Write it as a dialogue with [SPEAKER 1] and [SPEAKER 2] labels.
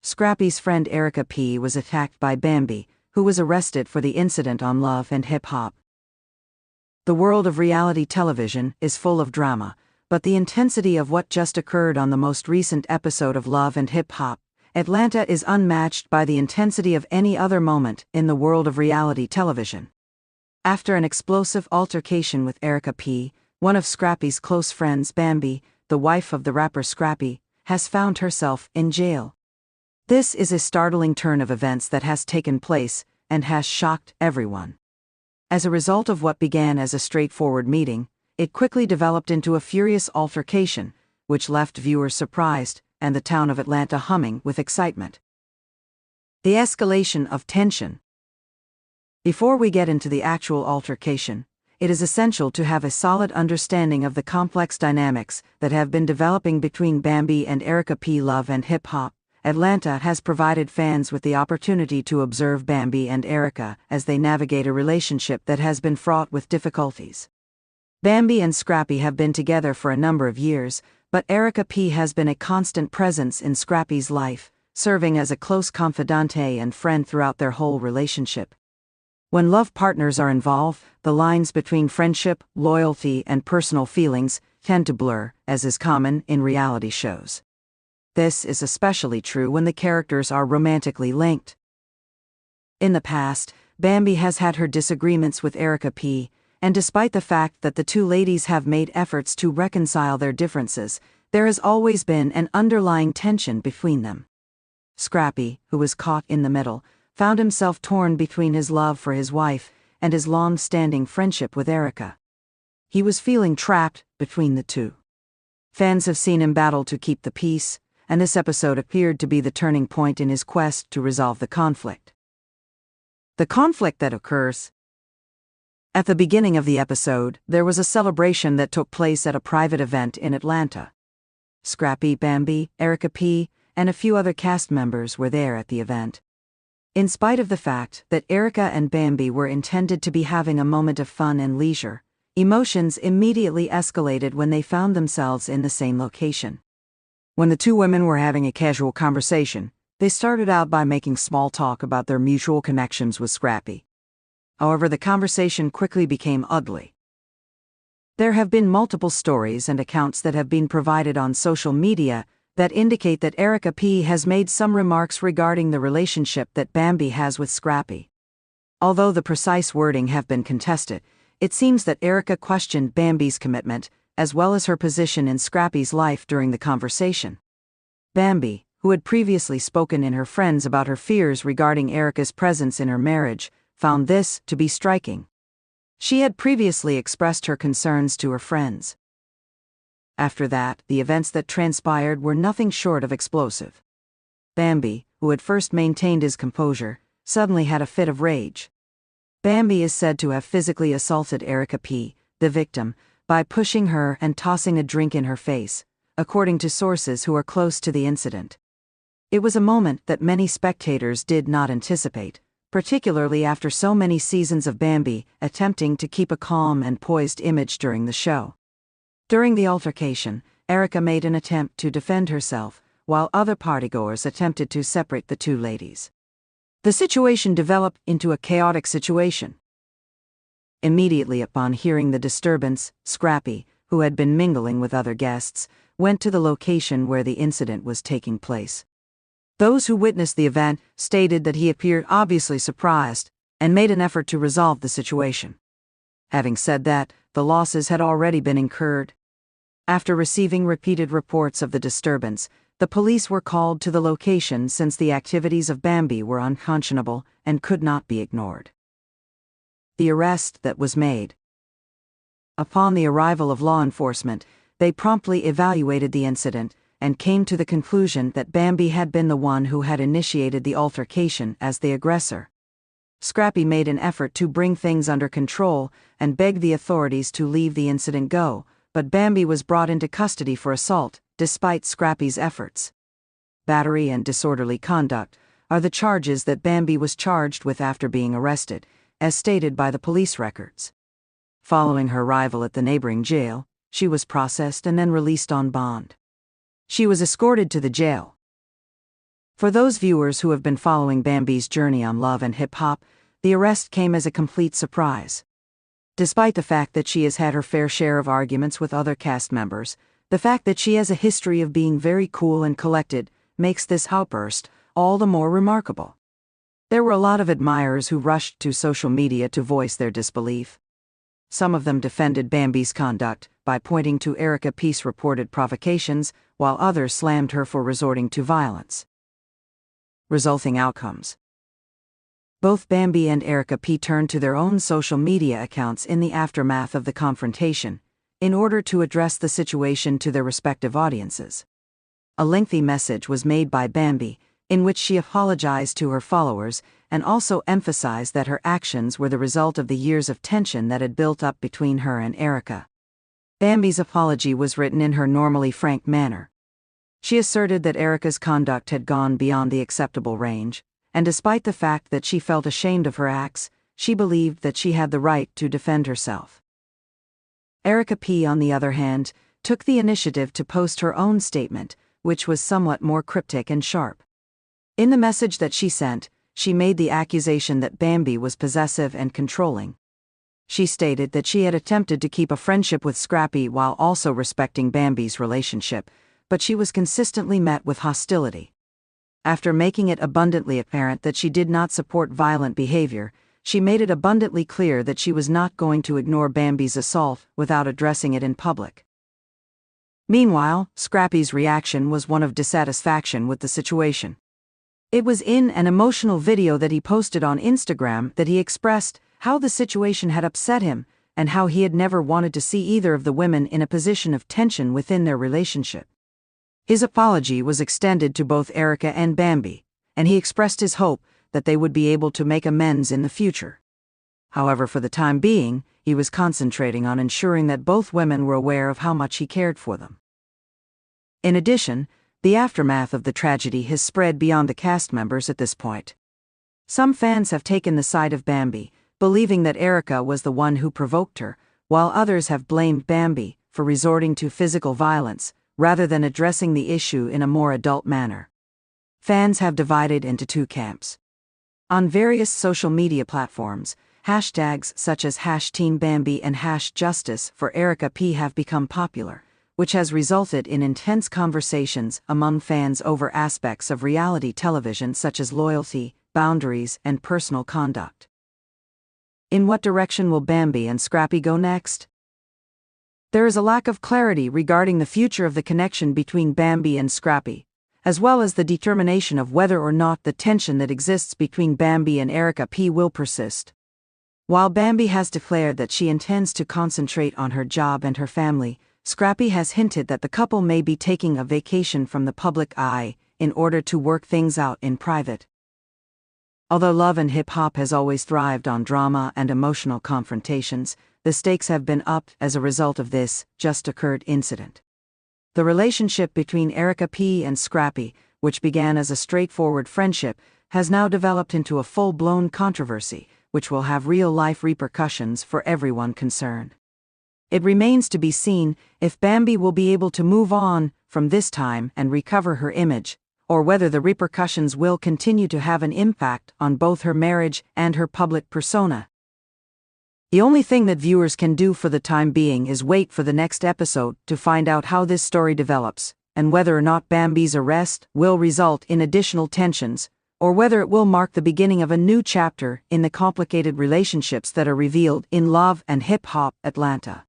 [SPEAKER 1] Scrappy's friend Erica P. was attacked by Bambi, who was arrested for the incident on Love and Hip Hop. The world of reality television is full of drama, but the intensity of what just occurred on the most recent episode of Love and Hip Hop, Atlanta is unmatched by the intensity of any other moment in the world of reality television. After an explosive altercation with Erica P., one of Scrappy's close friends, Bambi, the wife of the rapper Scrappy, has found herself in jail. This is a startling turn of events that has taken place and has shocked everyone. As a result of what began as a straightforward meeting, it quickly developed into a furious altercation, which left viewers surprised and the town of Atlanta humming with excitement. The escalation of tension. Before we get into the actual altercation, it is essential to have a solid understanding of the complex dynamics that have been developing between Bambi and Erica P. Love and Hip Hop. Atlanta has provided fans with the opportunity to observe Bambi and Erica as they navigate a relationship that has been fraught with difficulties. Bambi and Scrappy have been together for a number of years, but Erica P. has been a constant presence in Scrappy's life, serving as a close confidante and friend throughout their whole relationship. When love partners are involved, the lines between friendship, loyalty, and personal feelings tend to blur, as is common in reality shows. This is especially true when the characters are romantically linked. In the past, Bambi has had her disagreements with Erica P., and despite the fact that the two ladies have made efforts to reconcile their differences, there has always been an underlying tension between them. Scrappy, who was caught in the middle, found himself torn between his love for his wife and his long-standing friendship with Erica. He was feeling trapped between the two. Fans have seen him battle to keep the peace, and this episode appeared to be the turning point in his quest to resolve the conflict. The conflict that occurs. At the beginning of the episode, there was a celebration that took place at a private event in Atlanta. Scrappy, Bambi, Erica P., and a few other cast members were there at the event. In spite of the fact that Erica and Bambi were intended to be having a moment of fun and leisure, emotions immediately escalated when they found themselves in the same location. When the two women were having a casual conversation, they started out by making small talk about their mutual connections with Scrappy. However, the conversation quickly became ugly. There have been multiple stories and accounts that have been provided on social media that indicate that Erica P. has made some remarks regarding the relationship that Bambi has with Scrappy. Although the precise wording have been contested, it seems that Erica questioned Bambi's commitment, as well as her position in Scrappy's life during the conversation. Bambi, who had previously spoken in her friends about her fears regarding Erica's presence in her marriage, found this to be striking. She had previously expressed her concerns to her friends. After that, the events that transpired were nothing short of explosive. Bambi, who had first maintained his composure, suddenly had a fit of rage. Bambi is said to have physically assaulted Erica P., the victim, by pushing her and tossing a drink in her face, according to sources who are close to the incident. It was a moment that many spectators did not anticipate, particularly after so many seasons of Bambi attempting to keep a calm and poised image during the show. During the altercation, Erica made an attempt to defend herself, while other partygoers attempted to separate the two ladies. The situation developed into a chaotic situation. Immediately upon hearing the disturbance, Scrappy, who had been mingling with other guests, went to the location where the incident was taking place. Those who witnessed the event stated that he appeared obviously surprised and made an effort to resolve the situation. Having said that, the losses had already been incurred. After receiving repeated reports of the disturbance, the police were called to the location since the activities of Bambi were unconscionable and could not be ignored. The arrest that was made. Upon the arrival of law enforcement, they promptly evaluated the incident and came to the conclusion that Bambi had been the one who had initiated the altercation as the aggressor. Scrappy made an effort to bring things under control and begged the authorities to leave the incident go, but Bambi was brought into custody for assault, despite Scrappy's efforts. Battery and disorderly conduct are the charges that Bambi was charged with after being arrested, as stated by the police records. Following her arrival at the neighboring jail, she was processed and then released on bond. She was escorted to the jail. For those viewers who have been following Bambi's journey on Love and Hip Hop, the arrest came as a complete surprise. Despite the fact that she has had her fair share of arguments with other cast members, the fact that she has a history of being very cool and collected makes this outburst all the more remarkable. There were a lot of admirers who rushed to social media to voice their disbelief. Some of them defended Bambi's conduct by pointing to Erica P's reported provocations, while others slammed her for resorting to violence. Resulting outcomes. Both Bambi and Erica P turned to their own social media accounts in the aftermath of the confrontation, in order to address the situation to their respective audiences. A lengthy message was made by Bambi, in which she apologized to her followers and also emphasized that her actions were the result of the years of tension that had built up between her and Erica. Bambi's apology was written in her normally frank manner. She asserted that Erica's conduct had gone beyond the acceptable range, and despite the fact that she felt ashamed of her acts, she believed that she had the right to defend herself. Erica P, on the other hand, took the initiative to post her own statement, which was somewhat more cryptic and sharp. In the message that she sent, she made the accusation that Bambi was possessive and controlling. She stated that she had attempted to keep a friendship with Scrappy while also respecting Bambi's relationship, but she was consistently met with hostility. After making it abundantly apparent that she did not support violent behavior, she made it abundantly clear that she was not going to ignore Bambi's assault without addressing it in public. Meanwhile, Scrappy's reaction was one of dissatisfaction with the situation. It was in an emotional video that he posted on Instagram that he expressed how the situation had upset him and how he had never wanted to see either of the women in a position of tension within their relationship. His apology was extended to both Erica and Bambi, and he expressed his hope that they would be able to make amends in the future. However, for the time being, he was concentrating on ensuring that both women were aware of how much he cared for them. In addition, the aftermath of the tragedy has spread beyond the cast members at this point. Some fans have taken the side of Bambi, believing that Erica was the one who provoked her, while others have blamed Bambi for resorting to physical violence, rather than addressing the issue in a more adult manner. Fans have divided into two camps. On various social media platforms, hashtags such as #TeamBambi and #Justice for Erica P have become popular, which has resulted in intense conversations among fans over aspects of reality television such as loyalty, boundaries, and personal conduct. In what direction will Bambi and Scrappy go next? There is a lack of clarity regarding the future of the connection between Bambi and Scrappy, as well as the determination of whether or not the tension that exists between Bambi and Erica P will persist. While Bambi has declared that she intends to concentrate on her job and her family, Scrappy has hinted that the couple may be taking a vacation from the public eye in order to work things out in private. Although Love and Hip Hop has always thrived on drama and emotional confrontations, the stakes have been upped as a result of this just-occurred incident. The relationship between Erica P and Scrappy, which began as a straightforward friendship, has now developed into a full-blown controversy, which will have real-life repercussions for everyone concerned. It remains to be seen if Bambi will be able to move on from this time and recover her image, or whether the repercussions will continue to have an impact on both her marriage and her public persona. The only thing that viewers can do for the time being is wait for the next episode to find out how this story develops, and whether or not Bambi's arrest will result in additional tensions, or whether it will mark the beginning of a new chapter in the complicated relationships that are revealed in Love and Hip Hop Atlanta.